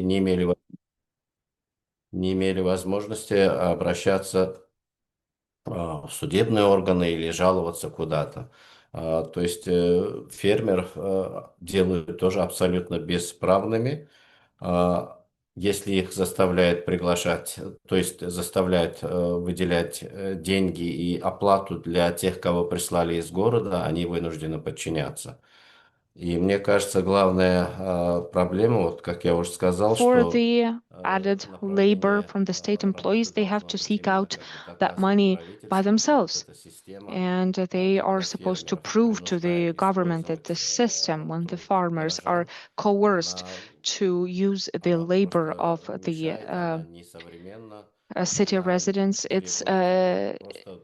не имели возможности обращаться в судебные органы или жаловаться куда-то. То есть фермеров делают тоже абсолютно бесправными, если их заставляют приглашать, то есть заставляют выделять деньги и оплату для тех, кого прислали из города, они вынуждены подчиняться. И мне кажется, главная проблема, вот как я уже сказал, For что the added labor направление from the state работы employees, they have должно to быть seek именно out как бы that доказывать money by правительству, что вот themselves. эта система And they are для supposed to фермеров prove to the принуждает government that использовать the system, when the farmers are горожан, coerced она to use the labor просто of the мешает, она несовременна, city она residents, требует просто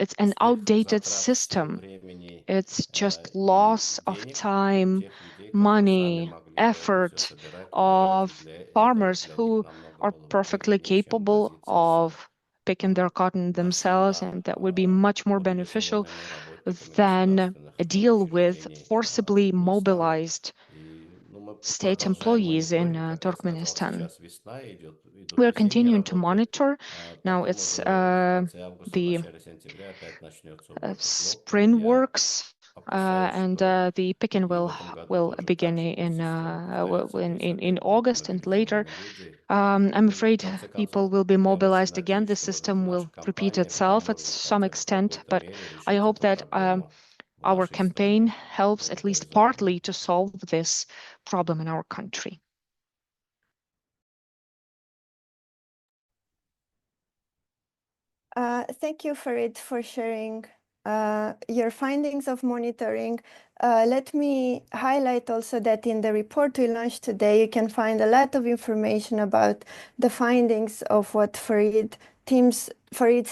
it's an outdated затрат сил, system. времени It's just и loss of денег у time, тех людей, которые сами money, могли бы это все effort собирать, убирать, и of для этого farmers для них who намного are было бы perfectly выгоднее, чем capable возиться с of picking their cotton themselves, насильно and that would be much more beneficial мобилизованными работниками than государственных deal with учреждений forcibly в местах. mobilized И мы state продолжаем employees in мониторинг, как я сказал, Turkmenistan. сейчас весна, идут We're весенние continuing to работы. monitor. Now Потом it's уже в конце августа, the начале сентября опять начнется уборка. Ну, spring я works, опасаюсь, and что the picking и в этом году will тоже begin так же будет система повторяться, то есть in опять будут August and later. мобилизованы люди. I'm И в afraid конце people концов, will be я очень mobilized again. надеюсь, The что вот эта system наша will repeat кампания itself at поможет some хотя бы в extent, какой-то but мере I решить hope эту that проблему в our нашей campaign стране. helps at Благодарю least за внимание. partly to solve this problem in our country. Thank you, Farid, for sharing your findings of monitoring. Let me highlight also that in the report we launched today, you can find a lot of information about the findings of what Farid's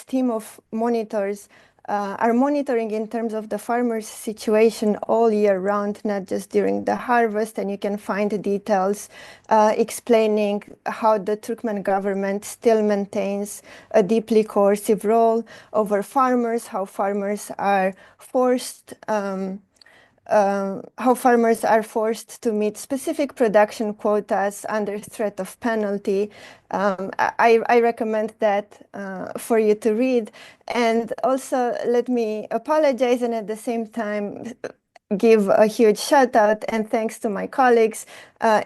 team of monitors are monitoring in terms of the farmers' situation all year round, not just during the harvest. And you can find details explaining how the Turkmen government still maintains a deeply coercive role over farmers, how farmers are forced to meet specific production quotas under threat of penalty. I recommend that for you to read. And also, let me apologize and at the same time give a huge shout out and thanks to my colleagues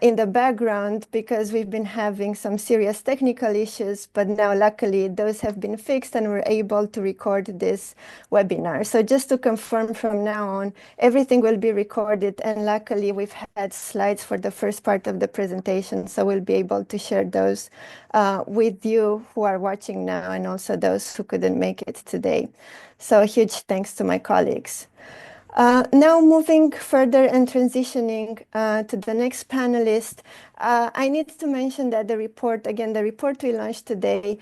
in the background, because we've been having some serious technical issues, but now luckily those have been fixed and we're able to record this webinar. So just to confirm, from now on, everything will be recorded, and luckily we've had slides for the first part of the presentation, so we'll be able to share those with you who are watching now and also those who couldn't make it today. So a huge thanks to my colleagues. Now moving further and transitioning to the next panelist, I need to mention that the report we launched today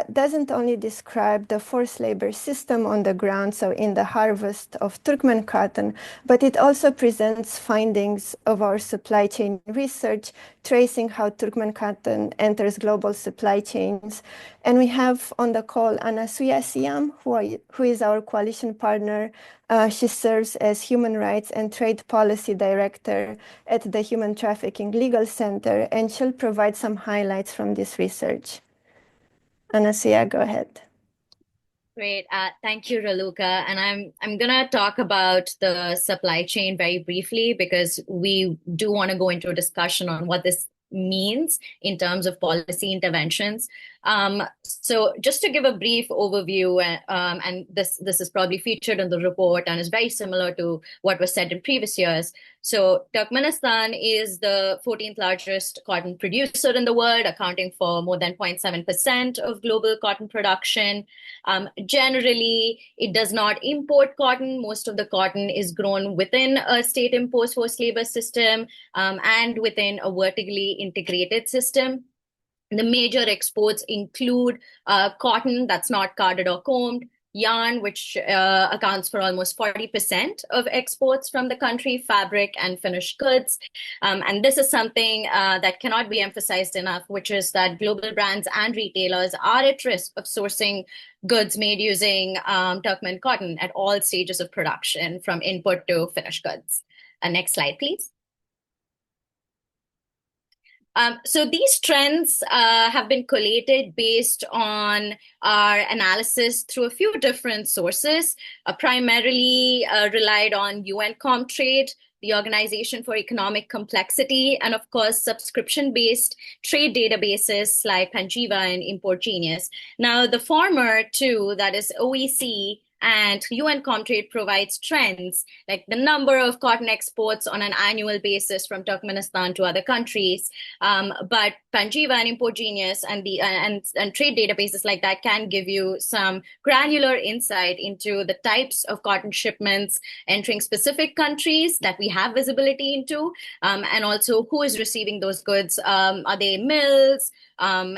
doesn't only describe the forced labor system on the ground, so in the harvest of Turkmen cotton, but it also presents findings of our supply chain research, tracing how Turkmen cotton enters global supply chains. And we have on the call Anasuya Syam, who is our coalition partner. She serves as Human Rights and Trade Policy Director at the Human Trafficking Legal Center, and she'll provide some highlights from this research. Anasuya, go ahead. Great. Thank you, Raluca. And I'm gonna talk about the supply chain very briefly, because we do want to go into a discussion on what this means in terms of policy interventions. So just to give a brief overview, and this is probably featured in the report and is very similar to what was said in previous years. So Turkmenistan is the 14th largest cotton producer in the world, accounting for more than 0.7% of global cotton production. Generally, it does not import cotton. Most of the cotton is grown within a state-imposed forced labor system and within a vertically integrated system. The major exports include cotton that's not carded or combed, yarn, which accounts for almost 40% of exports from the country, fabric, and finished goods. And this is something that cannot be emphasized enough, which is that global brands and retailers are at risk of sourcing goods made using Turkmen cotton at all stages of production, from input to finished goods. Next slide, please. So these trends have been collated based on our analysis through a few different sources, primarily relied on UN Comtrade, the Organization for Economic Complexity, and of course, subscription-based trade databases like Panjiva and Import Genius. Now, the former two, that is OEC and UN Comtrade, provides trends like the number of cotton exports on an annual basis from Turkmenistan to other countries. But Panjiva and Import Genius and trade databases like that can give you some granular insight into the types of cotton shipments entering specific countries that we have visibility into, and also who is receiving those goods. Are they mills?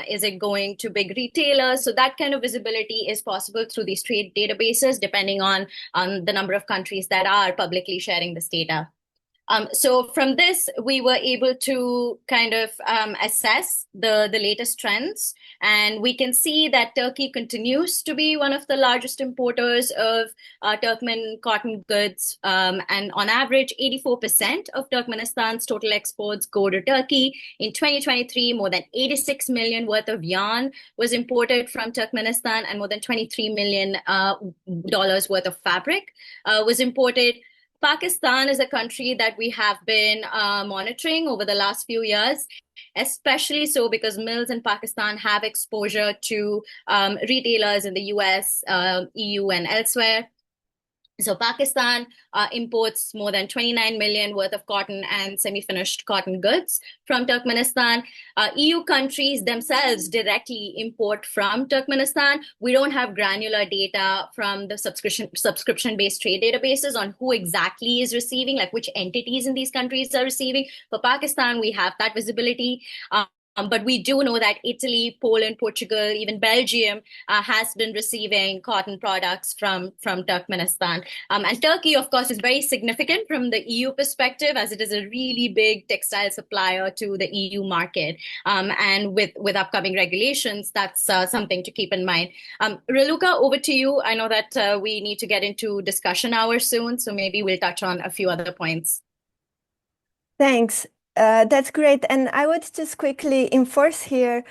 Is it going to big retailers? So that kind of visibility is possible through these trade databases, depending on the number of countries that are publicly sharing this data. So from this, we were able to kind of assess the latest trends. And we can see that Turkey continues to be one of the largest importers of Turkmen cotton goods. And on average, 84% of Turkmenistan's total exports go to Turkey. In 2023, more than 86 million worth of yarn was imported from Turkmenistan, and more than $23 million worth of fabric was imported. Pakistan is a country that we have been monitoring over the last few years, especially so because mills in Pakistan have exposure to retailers in the US, EU, and elsewhere. So Pakistan imports more than 29 million worth of cotton and semi-finished cotton goods from Turkmenistan. EU countries themselves directly import from Turkmenistan. We don't have granular data from the subscription-based trade databases on who exactly is receiving, like which entities in these countries are receiving. For Pakistan, we have that visibility. But we do know that Italy, Poland, Portugal, even Belgium has been receiving cotton products from Turkmenistan. And Turkey, of course, is very significant from the EU perspective, as it is a really big textile supplier to the EU market. And with upcoming regulations, that's something to keep in mind. Raluca, over to you. I know that we need to get into discussion hour soon, so maybe we'll touch on a few other points. Thanks. That's great. And I would just quickly enforce here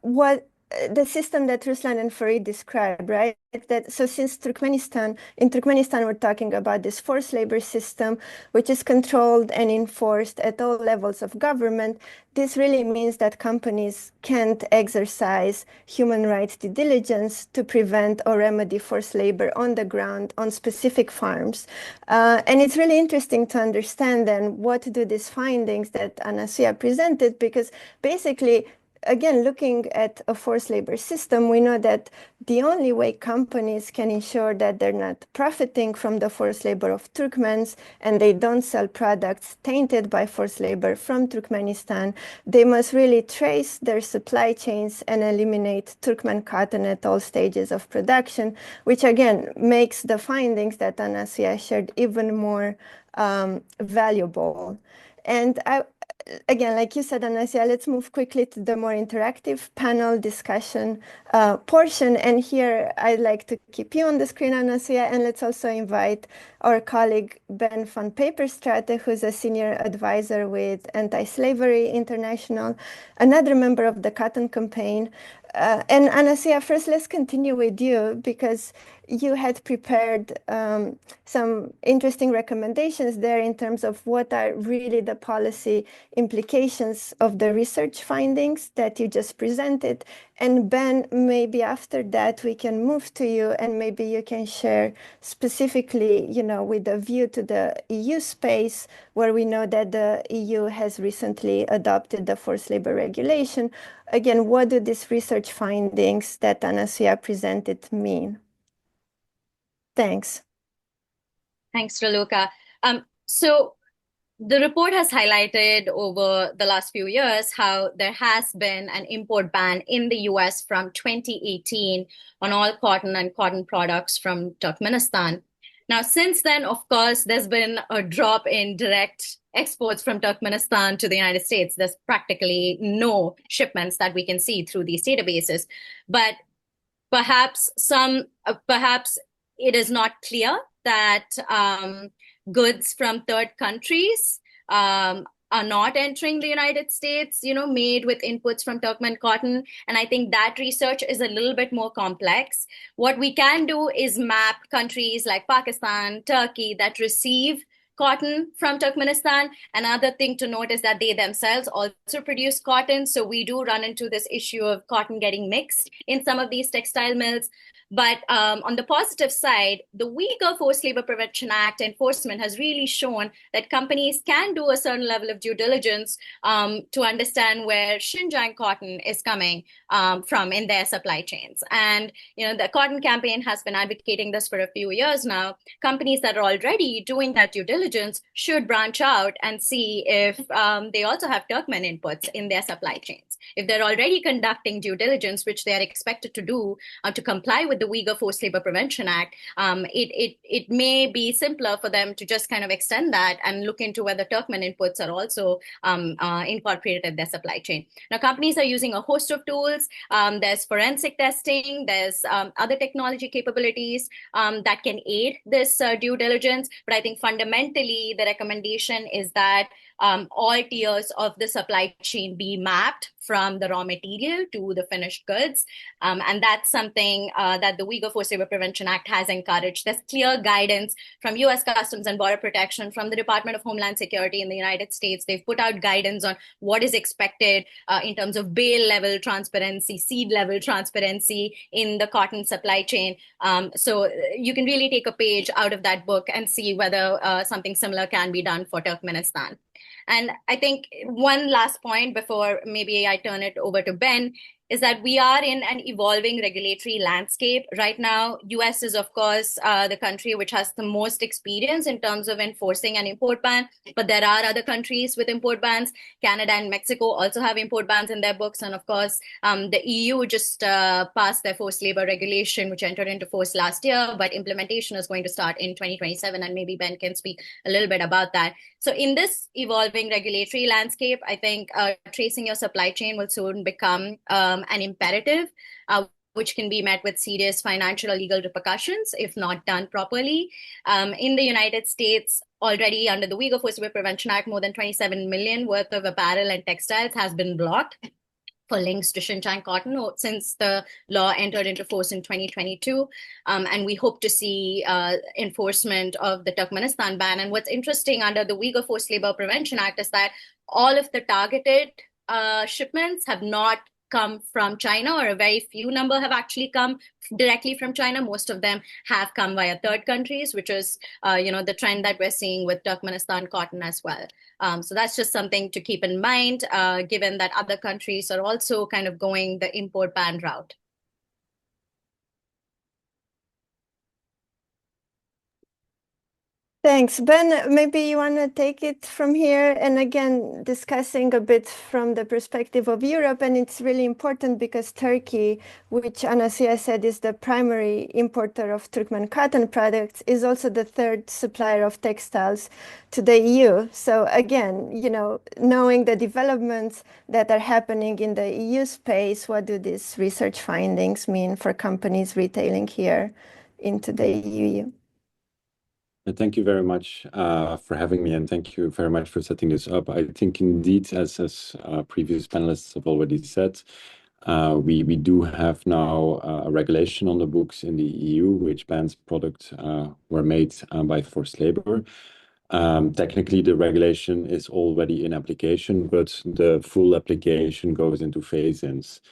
what the system that Ruslan and Farid described, right? So since in Turkmenistan, we're talking about this forced labor system, which is controlled and enforced at all levels of government. This really means that companies can't exercise human rights due diligence to prevent or remedy forced labor on the ground on specific farms. And it's really interesting to understand then what do these findings that Anasuya presented, because basically, again, looking at a forced labor system, we know that the only way companies can ensure that they're not profiting from the forced labor of Turkmens and they don't sell products tainted by forced labor from Turkmenistan, they must really trace their supply chains and eliminate Turkmen cotton at all stages of production, which again makes the findings that Anasuya shared even more valuable. And again, like you said, Anasuya, let's move quickly to the more interactive panel discussion portion. And here I'd like to keep you on the screen, Anasuya, and let's also invite our colleague Ben Vanpeperstraete, who's a senior advisor with Anti-Slavery International, another member of the Cotton Campaign. And Anasuya, first, let's continue with you, because you had prepared some interesting recommendations there in terms of what are really the policy implications of the research findings that you just presented. And Ben, maybe after that we can move to you, and maybe you can share specifically, with a view to the EU space, where we know that the EU has recently adopted the forced labor regulation. Again, what do these research findings that Anasuya presented mean? Thanks. Thanks, Raluca. So the report has highlighted over the last few years how there has been an import ban in the US from 2018 on all cotton and cotton products from Turkmenistan. Now, since then, of course, there's been a drop in direct exports from Turkmenistan to the United States. There's practically no shipments that we can see through these databases. But perhaps it is not clear that goods from third countries are not entering the United States, made with inputs from Turkmen cotton. And I think that research is a little bit more complex. What we can do is map countries like Pakistan, Turkey that receive cotton from Turkmenistan. Another thing to note is that they themselves also produce cotton. So we do run into this issue of cotton getting mixed in some of these textile mills. But on the positive side, the Uyghur Forced Labor Prevention Act enforcement has really shown that companies can do a certain level of due diligence to understand where Xinjiang cotton is coming from in their supply chains. And the Cotton Campaign has been advocating this for a few years now. Companies that are already doing that due diligence should branch out and see if they also have Turkmen inputs in their supply chains. If they're already conducting due diligence, which they are expected to do to comply with the Uyghur Forced Labor Prevention Act, it may be simpler for them to just kind of extend that and look into whether Turkmen inputs are also incorporated in their supply chain. Now, companies are using a host of tools. There's forensic testing. There's other technology capabilities that can aid this due diligence. But I think fundamentally, the recommendation is that all tiers of the supply chain be mapped from the raw material to the finished goods. And that's something that the Uyghur Forced Labor Prevention Act has encouraged. There's clear guidance from US Customs and Border Protection, from the Department of Homeland Security in the United States. They've put out guidance on what is expected in terms of bale level transparency, seed level transparency in the cotton supply chain. So you can really take a page out of that book and see whether something similar can be done for Turkmenistan. And I think one last point before maybe I turn it over to Ben is that we are in an evolving regulatory landscape right now. US is, of course, the country which has the most experience in terms of enforcing an import ban, but there are other countries with import bans. Canada and Mexico also have import bans in their books. And of course, the EU just passed their forced labor regulation, which entered into force last year, but implementation is going to start in 2027. And maybe Ben can speak a little bit about that. So in this evolving regulatory landscape, I think tracing your supply chain will soon become an imperative, which can be met with serious financial or legal repercussions if not done properly. In the United States, already under the Uyghur Forced Labor Prevention Act, more than 27 million worth of apparel and textiles has been blocked for links to Xinjiang cotton since the law entered into force in 2022. And we hope to see enforcement of the Turkmenistan ban. And what's interesting under the Uyghur Forced Labor Prevention Act is that all of the targeted shipments have not come from China, or a very few number have actually come directly from China. Most of them have come via third countries, which is the trend that we're seeing with Turkmenistan cotton as well. So that's just something to keep in mind, given that other countries are also kind of going the import ban route. Thanks. Ben, maybe you want to take it from here, and again, discussing a bit from the perspective of Europe. And it's really important because Turkey, which Anasuya said is the primary importer of Turkmen cotton products, is also the third supplier of textiles to the EU. So again, knowing the developments that are happening in the EU space, what do these research findings mean for companies retailing here into the EU? Thank you very much for having me, and thank you very much for setting this up. I think indeed, as previous panelists have already said, we do have now a regulation on the books in the EU which bans products were made by forced labor. Technically, the regulation is already in application, but the full application goes into phase-ins.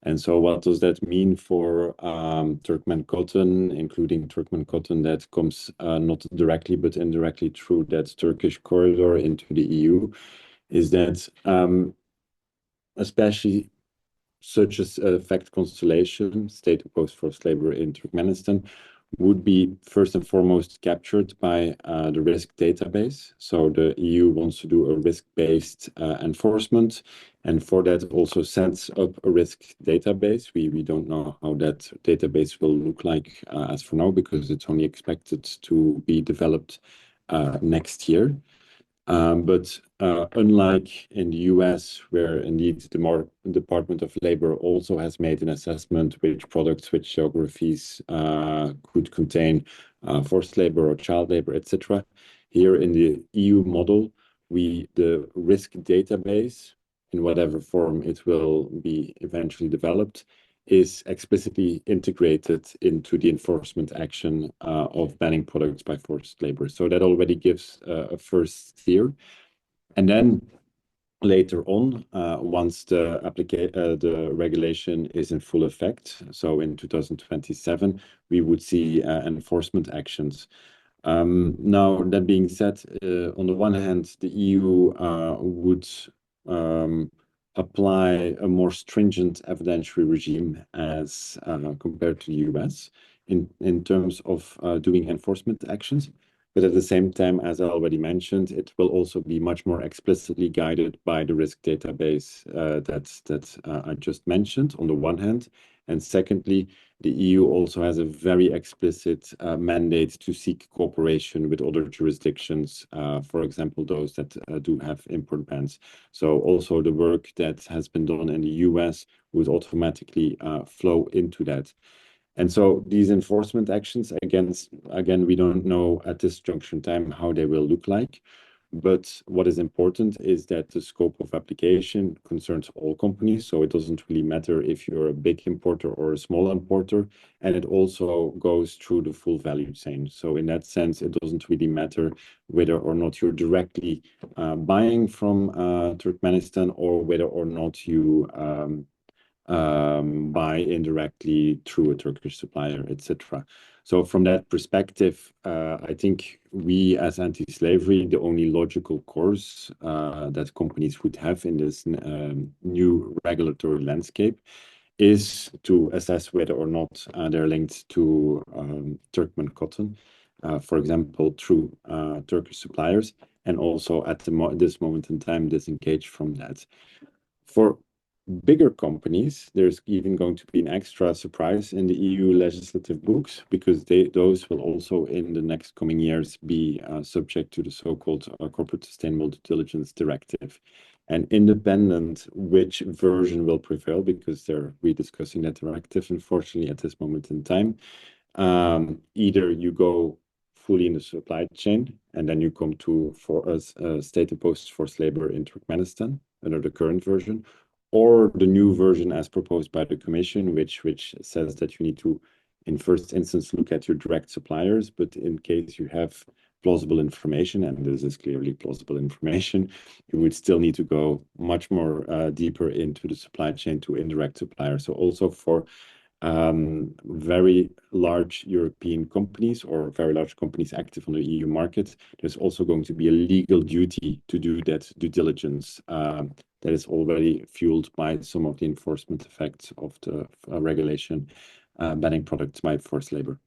And so what does that mean for Turkmen cotton, including Turkmen cotton that comes not directly but indirectly through that Turkish corridor into the EU, is that especially such a fact constellation, state-opposed forced labor in Turkmenistan, would be first and foremost captured by the risk database. So the EU wants to do a risk-based enforcement, and for that also sets up a risk database. We don't know how that database will look like as for now, because it's only expected to be developed next year. But unlike in the US, where indeed the Department of Labor also has made an assessment which products, which geographies could contain forced labor or child labor, etc. Here in the EU model, the risk database, in whatever form it will be eventually developed, is explicitly integrated into the enforcement action of banning products by forced labor. So that already gives a first steer. And then later on, once the regulation is in full effect, so in 2027, we would see enforcement actions. Now, that being said, on the one hand, the EU would apply a more stringent evidentiary regime as compared to the US in terms of doing enforcement actions. But at the same time, as I already mentioned, it will also be much more explicitly guided by the risk database that I just mentioned on the one hand. And secondly, the EU also has a very explicit mandate to seek cooperation with other jurisdictions, for example, those that do have import bans. So also the work that has been done in the US would automatically flow into that. And so these enforcement actions, again, we don't know at this junction time how they will look like. But what is important is that the scope of application concerns all companies. So it doesn't really matter if you're a big importer or a small importer. And it also goes through the full value chain. So in that sense, it doesn't really matter whether or not you're directly buying from Turkmenistan or whether or not you buy indirectly through a Turkish supplier, etc. So from that perspective, I think we as anti-slavery, the only logical course that companies would have in this new regulatory landscape is to assess whether or not they're linked to Turkmen cotton, for example, through Turkish suppliers, and also at this moment in time disengage from that. For bigger companies, there's even going to be an extra surprise in the EU legislative books because those will also in the next coming years be subject to the so-called Corporate Sustainable Due Diligence Directive. And independent which version will prevail, because they're rediscussing that directive, unfortunately, at this moment in time, either you go fully in the supply chain and then you come to for us state-imposed forced labor in Turkmenistan under the current version, or the new version as proposed by the Commission, which says that you need to, in first instance, look at your direct suppliers, but in case you have plausible information, and this is clearly plausible information, you would still need to go much more deeper into the supply chain to indirect suppliers. So also for very large European companies or very large companies active on the EU market, there's also going to be a legal duty to do that due diligence that is already fueled by some of the enforcement effects of the regulation banning products by forced labor.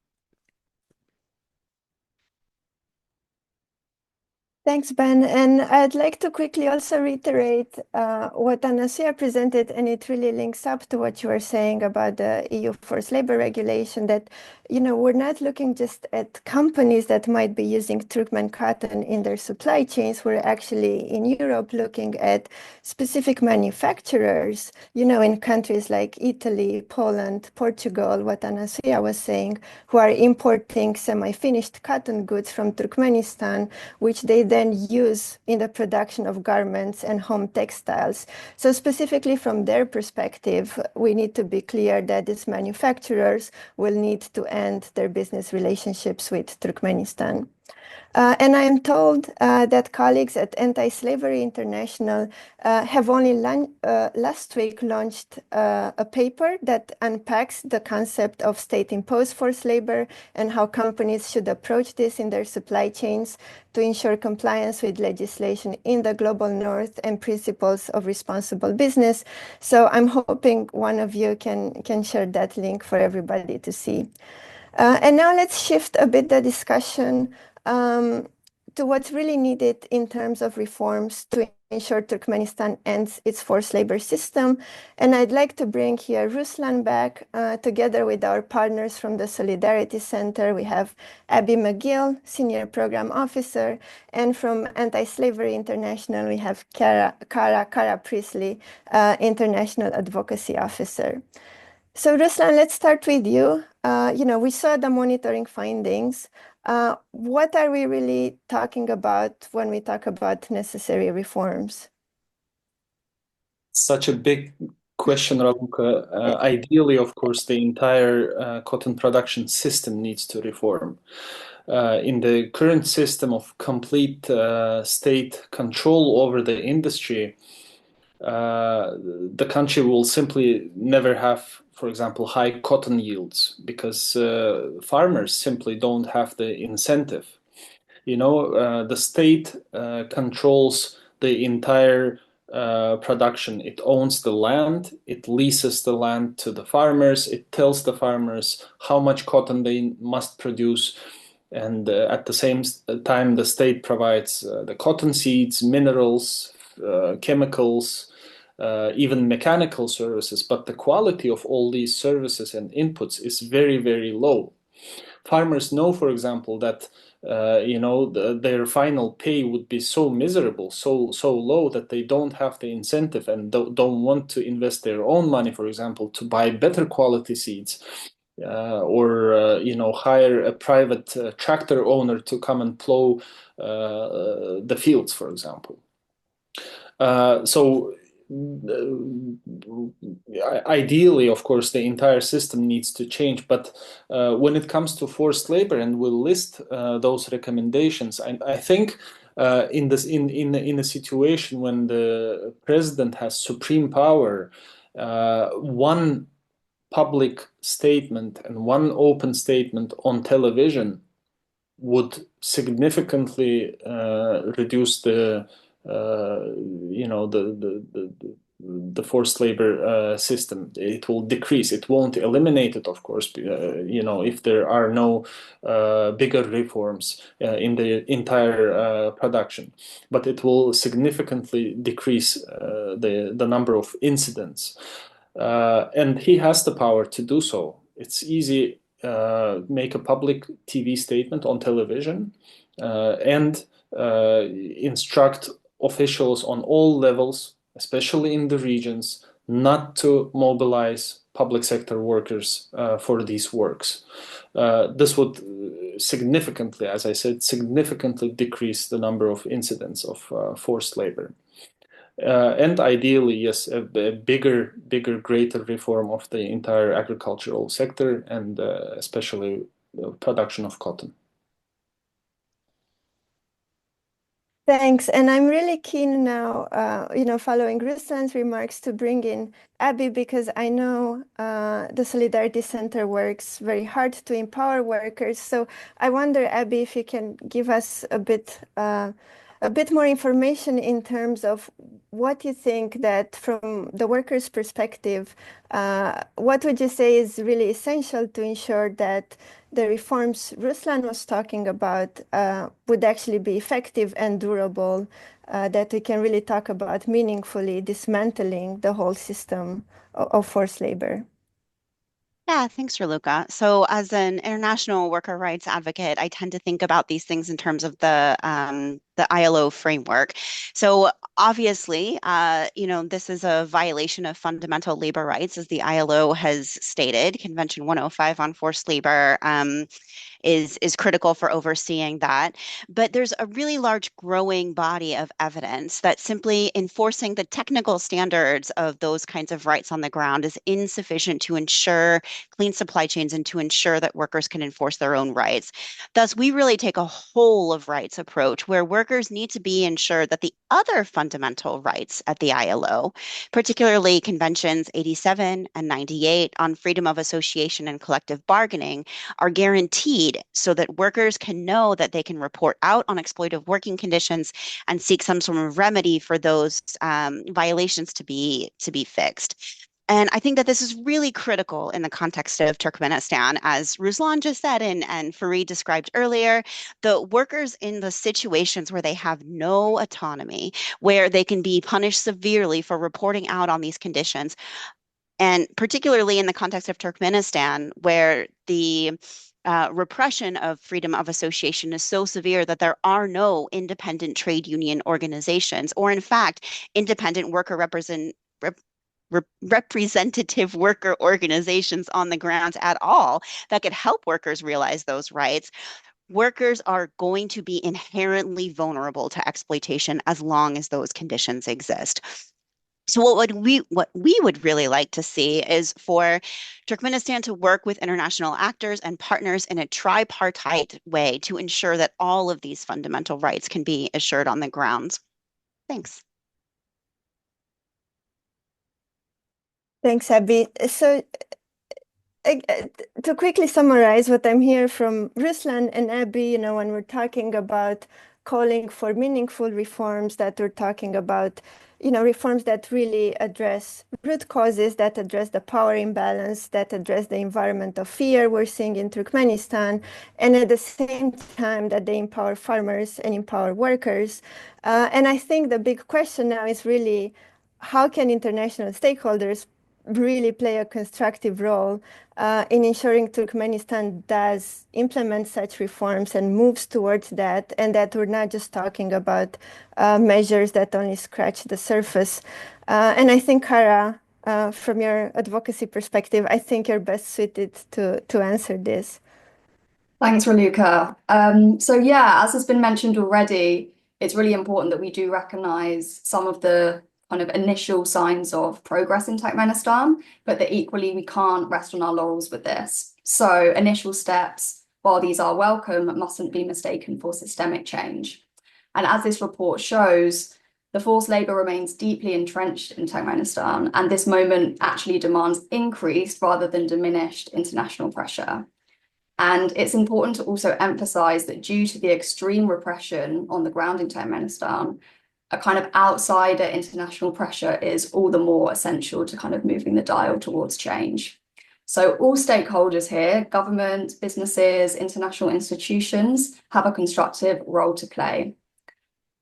Thanks, Ben. And I'd like to quickly also reiterate what Anasuya presented, and it really links up to what you were saying about the EU forced labor regulation, that, you know, we're not looking just at companies that might be using Turkmen cotton in their supply chains. We're actually in Europe looking at specific manufacturers, you know, in countries like Italy, Poland, Portugal, what Anasuya was saying, who are importing semi-finished cotton goods from Turkmenistan, which they then use in the production of garments and home textiles. So specifically from their perspective, we need to be clear that these manufacturers will need to end their business relationships with Turkmenistan. And I am told that colleagues at Anti-Slavery International have only last week launched a paper that unpacks the concept of state-imposed forced labor and how companies should approach this in their supply chains to ensure compliance with legislation in the global north and principles of responsible business. So I'm hoping one of you can share that link for everybody to see. And now let's shift a bit the discussion to what's really needed in terms of reforms to ensure Turkmenistan ends its forced labor system. And I'd like to bring here Ruslan back together with our partners from the Solidarity Center. We have Abby McGill, Senior Program Officer, and from Anti-Slavery International, we have Cara Priestley, International Advocacy Officer. So Ruslan, let's start with you. we saw the monitoring findings. What are we really talking about when we talk about necessary reforms? Such a big question, Raluca. Ideally, of course, the entire cotton production system needs to reform. In the current system of complete state control over the industry, the country will simply never have, for example, high cotton yields because farmers simply don't have the incentive. The state controls the entire production. It owns the land, it leases the land to the farmers, it tells the farmers how much cotton they must produce. And at the same time, the state provides the cotton seeds, minerals, chemicals, even mechanical services. But the quality of all these services and inputs is very, very low. Farmers know, for example, that their final pay would be so miserable, so low that they don't have the incentive and don't want to invest their own money, for example, to buy better quality seeds. Or hire a private tractor owner to come and plow the fields, for example. So ideally, of course, the entire system needs to change. But when it comes to forced labor, and we'll list those recommendations, I think in a situation when the president has supreme power, one public statement and one open statement on television would significantly reduce the forced labor system. It will decrease. It won't eliminate it, of course, if there are no bigger reforms in the entire production. But it will significantly decrease the number of incidents. And he has the power to do so. It's easy. Make a public TV statement on television and instruct officials on all levels, especially in the regions, not to mobilize public sector workers for these works. This would significantly, as I said, significantly decrease the number of incidents of forced labor. And ideally, yes, a bigger, greater reform of the entire agricultural sector and especially the production of cotton. Thanks. And I'm really keen now, following Ruslan's remarks, to bring in Abby, because I know the Solidarity Center works very hard to empower workers. So I wonder, Abby, if you can give us a bit more information in terms of what you think that from the workers' perspective, what would you say is really essential to ensure that the reforms Ruslan was talking about would actually be effective and durable, that we can really talk about meaningfully dismantling the whole system of forced labor? Yeah, thanks, Raluca. So, as an international worker rights advocate, I tend to think about these things in terms of the ILO framework. So, obviously, this is a violation of fundamental labor rights, as the ILO has stated. Convention 105 on forced labor is critical for overseeing that. But there's a really large growing body of evidence that simply enforcing the technical standards of those kinds of rights on the ground is insufficient to ensure clean supply chains and to ensure that workers can enforce their own rights. Thus, we really take a whole of rights approach where workers need to be ensured that the other fundamental rights at the ILO, particularly Conventions 87 and 98 on freedom of association and collective bargaining, are guaranteed so that workers can know that they can report out on exploitative working conditions and seek some sort of remedy for those violations to be fixed. And I think that this is really critical in the context of Turkmenistan. As Ruslan just said and Farid described earlier, the workers in the situations where they have no autonomy, where they can be punished severely for reporting out on these conditions, and particularly in the context of Turkmenistan, where the repression of freedom of association is so severe that there are no independent trade union organizations, or in fact, independent worker representative worker organizations on the ground at all that could help workers realize those rights, workers are going to be inherently vulnerable to exploitation as long as those conditions exist. So what we would really like to see is for Turkmenistan to work with international actors and partners in a tripartite way to ensure that all of these fundamental rights can be assured on the ground. Thanks. Thanks, Abby. So to quickly summarize what I'm hearing from Ruslan and Abby, when we're talking about calling for meaningful reforms, that we're talking about, reforms that really address root causes, that address the power imbalance, that address the environment of fear we're seeing in Turkmenistan, and at the same time that they empower farmers and empower workers. And I think the big question now is really, how can international stakeholders really play a constructive role in ensuring Turkmenistan does implement such reforms and moves towards that, and that we're not just talking about measures that only scratch the surface. And I think, Cara, from your advocacy perspective, I think you're best suited to answer this. Thanks, Raluca. So yeah, as has been mentioned already, it's really important that we do recognize some of the kind of initial signs of progress in Turkmenistan, but that equally we can't rest on our laurels with this. So initial steps, while these are welcome, mustn't be mistaken for systemic change. And as this report shows, the forced labour remains deeply entrenched in Turkmenistan, and this moment actually demands increased rather than diminished international pressure. And it's important to also emphasize that due to the extreme repression on the ground in Turkmenistan, a kind of outsider international pressure is all the more essential to kind of moving the dial towards change. So all stakeholders here, government, businesses, international institutions, have a constructive role to play.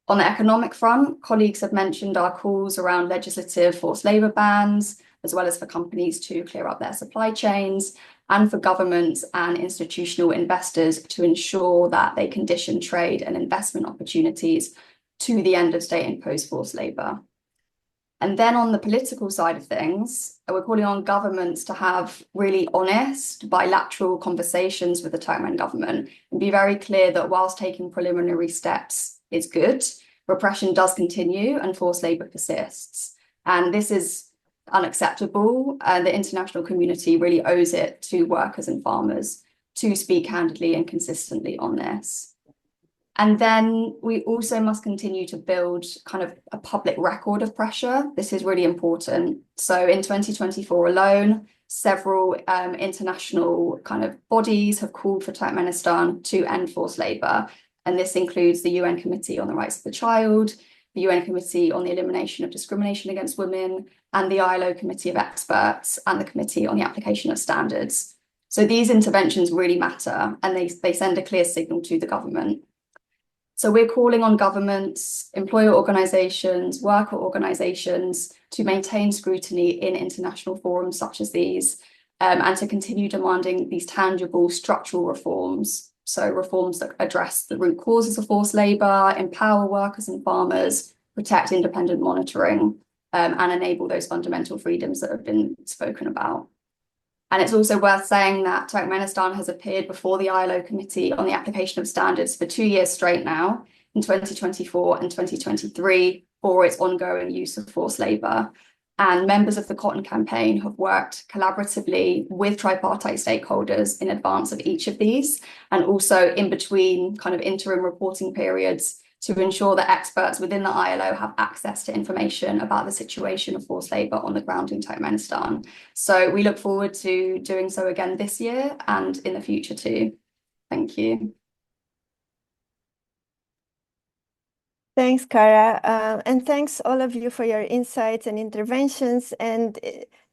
On the economic front, colleagues have mentioned our calls around legislative forced labour bans, as well as for companies to clear up their supply chains, and for governments and institutional investors to ensure that they condition trade and investment opportunities to the end of state-imposed forced labour. And then on the political side of things, we're calling on governments to have really honest bilateral conversations with the Turkmen government and be very clear that whilst taking preliminary steps is good, repression does continue and forced labour persists. And this is unacceptable, and the international community really owes it to workers and farmers to speak candidly and consistently on this. And then we also must continue to build kind of a public record of pressure. This is really important. So in 2024 alone, several international kind of bodies have called for Turkmenistan to end forced labour. And this includes the UN Committee on the Rights of the Child, the UN Committee on the Elimination of Discrimination Against Women, and the ILO Committee of Experts, and the Committee on the Application of Standards. So these interventions really matter, and they send a clear signal to the government. So we're calling on governments, employer organisations, worker organisations to maintain scrutiny in international forums such as these, and to continue demanding these tangible structural reforms. So reforms that address the root causes of forced labour, empower workers and farmers, protect independent monitoring, and enable those fundamental freedoms that have been spoken about. And it's also worth saying that Turkmenistan has appeared before the ILO Committee on the Application of Standards for 2 years straight now, in 2024 and 2023, for its ongoing use of forced labour. And members of the Cotton Campaign have worked collaboratively with tripartite stakeholders in advance of each of these, and also in between kind of interim reporting periods, to ensure that experts within the ILO have access to information about the situation of forced labour on the ground in Turkmenistan. So we look forward to doing so again this year and in the future too. Thank you. Thanks, Cara, and thanks all of you for your insights and interventions. And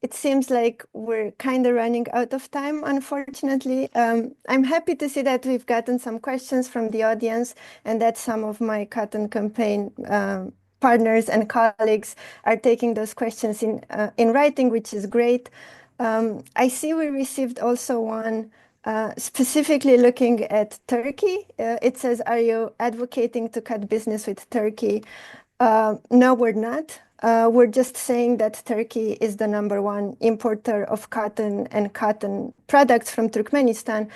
it seems like we're kind of running out of time, unfortunately. I'm happy to see that we've gotten some questions from the audience, and that some of my Cotton Campaign partners and colleagues are taking those questions in writing, which is great. I see we received also one specifically looking at Turkey. It says, are you advocating to cut business with Turkey? No, we're not. We're just saying that Turkey is the #1 importer of cotton and cotton products from Turkmenistan,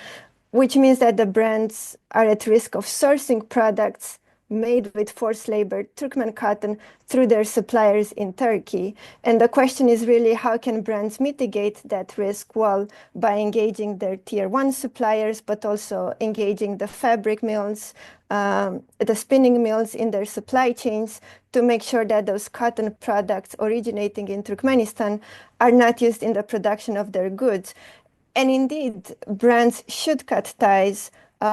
which means that the brands are at risk of sourcing products made with forced labor Turkmen cotton through their suppliers in Turkey. And the question is really, how can brands mitigate that risk? Well, by engaging their tier 1 suppliers, but also engaging the fabric mills, the spinning mills in their supply chains to make sure that those cotton products originating in Turkmenistan are not used in the production of their goods. And indeed, brands should cut ties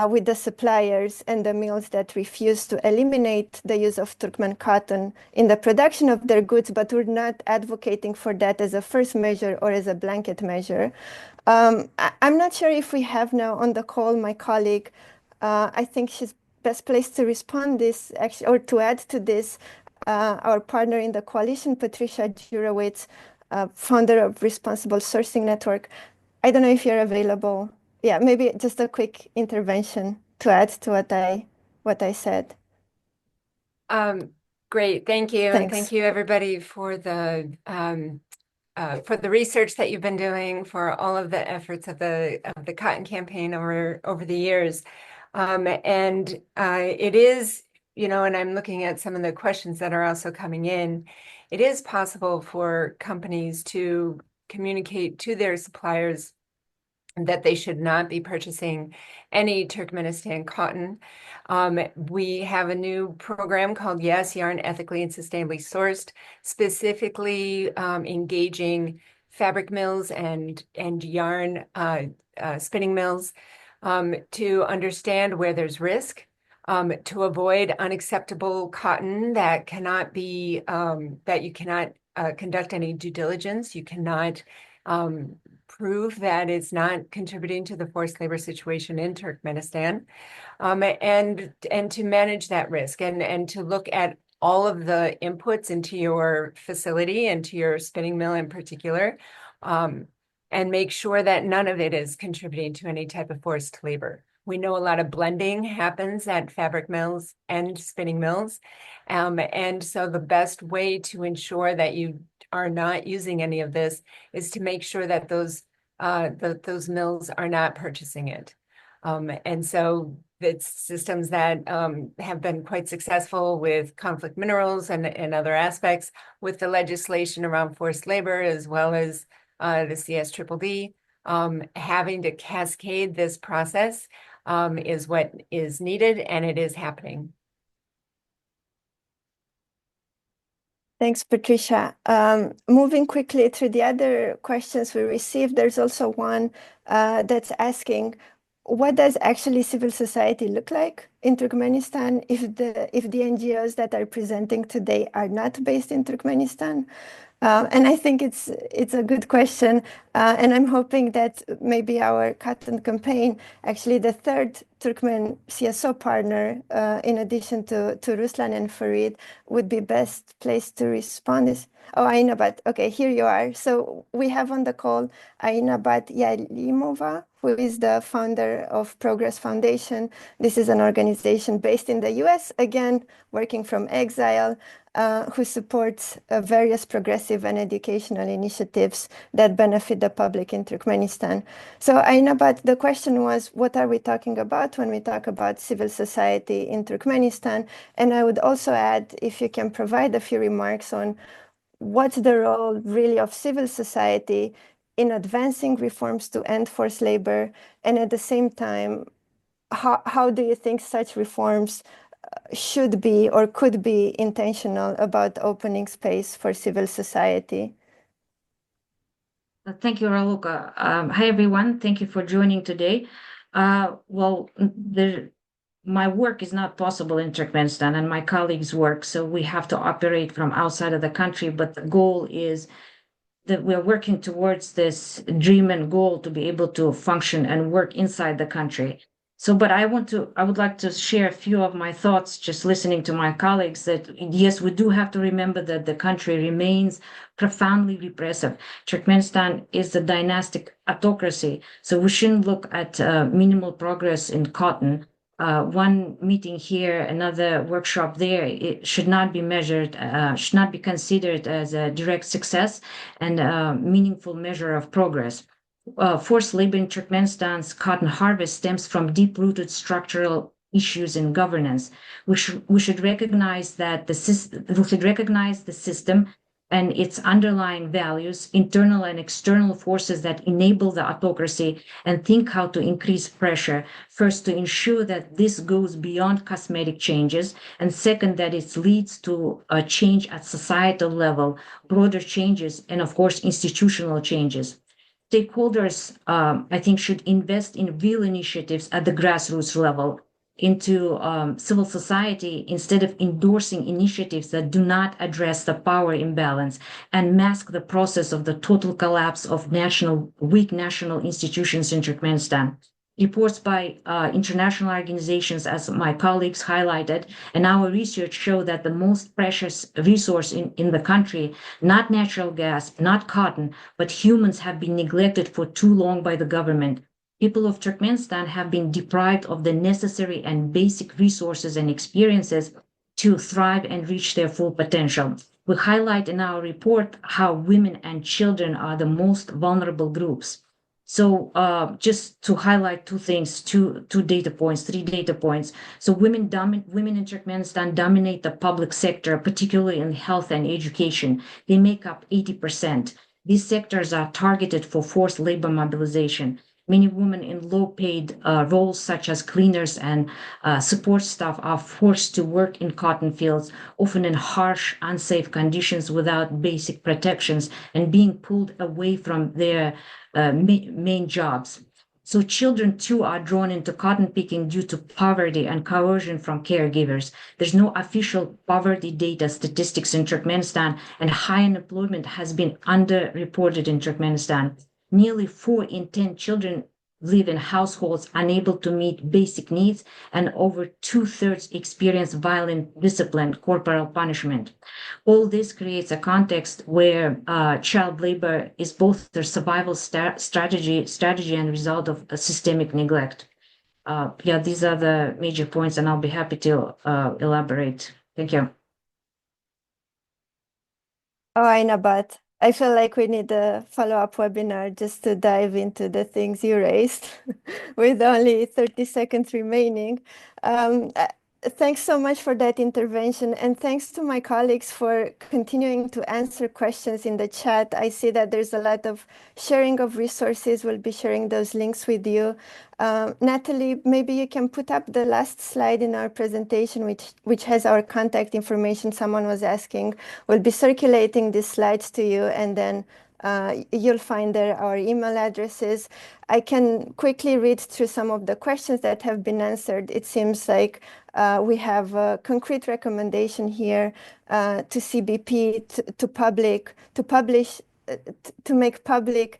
with the suppliers and the mills that refuse to eliminate the use of Turkmen cotton in the production of their goods, but we're not advocating for that as a first measure or as a blanket measure. I'm not sure if we have now on the call my colleague. I think she's best placed to respond this, actually, or to add to this, our partner in the coalition, Patricia Jurowitz, founder of Responsible Sourcing Network. I don't know if you're available. Yeah, maybe just a quick intervention to add to what I said. Great, thank you. And Thanks. thank you everybody for the research that you've been doing, for all of the efforts of the Cotton Campaign over the years. It is, and I'm looking at some of the questions that are also coming in, it is possible for companies to communicate to their suppliers that they should not be purchasing any Turkmenistan cotton. We have a new program called Yes, Yarn Ethically and Sustainably Sourced, specifically engaging fabric mills and yarn spinning mills to understand where there's risk, to avoid unacceptable cotton that cannot be, that you cannot conduct any due diligence, you cannot prove that it's not contributing to the forced labor situation in Turkmenistan, and to manage that risk and to look at all of the inputs into your facility and to your spinning mill in particular, and make sure that none of it is contributing to any type of forced labor. We know a lot of blending happens at fabric mills and spinning mills. And so the best way to ensure that you are not using any of this is to make sure that those mills are not purchasing it. And so it's systems that have been quite successful with conflict minerals and other aspects, with the legislation around forced labor, as well as the CSDDD. Having to cascade this process is what is needed, and it is happening. Thanks, Patricia. Moving quickly through the other questions we received, there's also one that's asking, what does actually civil society look like in Turkmenistan if the NGOs that are presenting today are not based in Turkmenistan? And I think it's a good question, and I'm hoping that maybe our cotton campaign, actually the third Turkmen CSO partner, in addition to Ruslan and Farid, would be best placed to respond. Oh, Ainabat, okay, here you are. So we have on the call Ainabat Yalimova, who is the founder of Progress Foundation. This is an organization based in the US, again, working from exile, who supports various progressive and educational initiatives that benefit the public in Turkmenistan. So Ainabat, the question was, what are we talking about when we talk about civil society in Turkmenistan? And I would also add, if you can provide a few remarks on what's the role really of civil society in advancing reforms to end forced labor, and at the same time, how do you think such reforms should be or could be intentional about opening space for civil society? Thank you, Raluca. Hi, everyone. Thank you for joining today. My work is not possible in Turkmenistan and my colleagues' work, so we have to operate from outside of the country. But the goal is that we're working towards this dream and goal to be able to function and work inside the country. So, but I would like to share a few of my thoughts, just listening to my colleagues, that yes, we do have to remember that the country remains profoundly repressive. Turkmenistan is a dynastic autocracy, so we shouldn't look at minimal progress in cotton one meeting here, another workshop there, it should not be measured, should not be considered as a direct success and a meaningful measure of progress. Forced labor in Turkmenistan's cotton harvest stems from deep-rooted structural issues in governance. We should recognize that the system and its underlying values, internal and external forces that enable the autocracy, and think how to increase pressure, first to ensure that this goes beyond cosmetic changes, and second, that it leads to a change at societal level, broader changes, and of course, institutional changes. Stakeholders, I think, should invest in real initiatives at the grassroots level into civil society instead of endorsing initiatives that do not address the power imbalance and mask the process of the total collapse of weak national institutions in Turkmenistan. Reports by international organizations, as my colleagues highlighted, and our research show that the most precious resource in the country, not natural gas, not cotton, but humans, have been neglected for too long by the government. People of Turkmenistan have been deprived of the necessary and basic resources and experiences to thrive and reach their full potential. We highlight in our report how women and children are the most vulnerable groups. So just to highlight two things, three data points. So women in Turkmenistan dominate the public sector, particularly in health and education. They make up 80%. These sectors are targeted for forced labor mobilization. Many women in low-paid roles, such as cleaners and support staff, are forced to work in cotton fields, often in harsh, unsafe conditions without basic protections, and being pulled away from their main jobs. So children too are drawn into cotton picking due to poverty and coercion from caregivers. There's no official poverty data statistics in Turkmenistan, and high unemployment has been underreported in Turkmenistan. Nearly 4 in 10 children live in households unable to meet basic needs, and over 2/3 experience violent discipline, corporal punishment. All this creates a context where child labor is both their survival strategy and result of a systemic neglect. Yeah, these are the major points, and I'll be happy to elaborate. Thank you. Oh, Ainabat, I feel like we need a follow-up webinar just to dive into the things you raised with only 30 seconds remaining. Thanks so much for that intervention, and thanks to my colleagues for continuing to answer questions in the chat. I see that there's a lot of sharing of resources. We'll be sharing those links with you. Natalie, maybe you can put up the last slide in our presentation, which has our contact information. Someone was asking. We'll be circulating these slides to you, and then you'll find there our email addresses. I can quickly read through some of the questions that have been answered. It seems like we have a concrete recommendation here to CBP to make public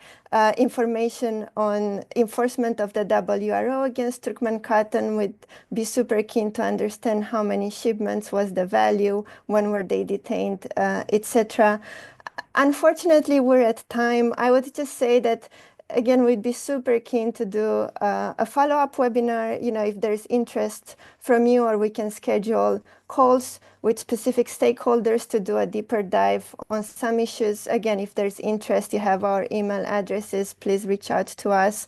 information on enforcement of the WRO against Turkmen cotton. We'd be super keen to understand how many shipments was the value, when were they detained, etc. Unfortunately, we're at time. I would just say that, again, we'd be super keen to do a follow-up webinar, if there's interest from you, or we can schedule calls with specific stakeholders to do a deeper dive on some issues. Again, if there's interest, you have our email addresses, please reach out to us.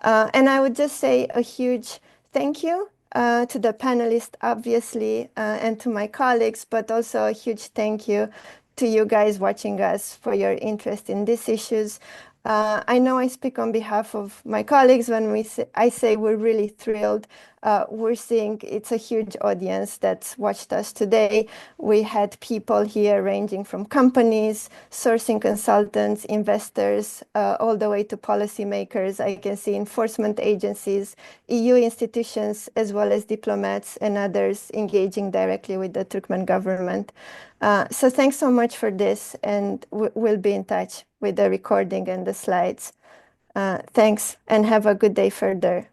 And I would just say a huge thank you to the panelists, obviously, and to my colleagues, but also a huge thank you to you guys watching us for your interest in these issues. I know I speak on behalf of my colleagues when I say we're really thrilled. We're seeing it's a huge audience that's watched us today. We had people here ranging from companies, sourcing consultants, investors, all the way to policymakers. I can see enforcement agencies, EU institutions, as well as diplomats and others engaging directly with the Turkmen government. So thanks so much for this, and we'll be in touch with the recording and the slides. Thanks, and have a good day further.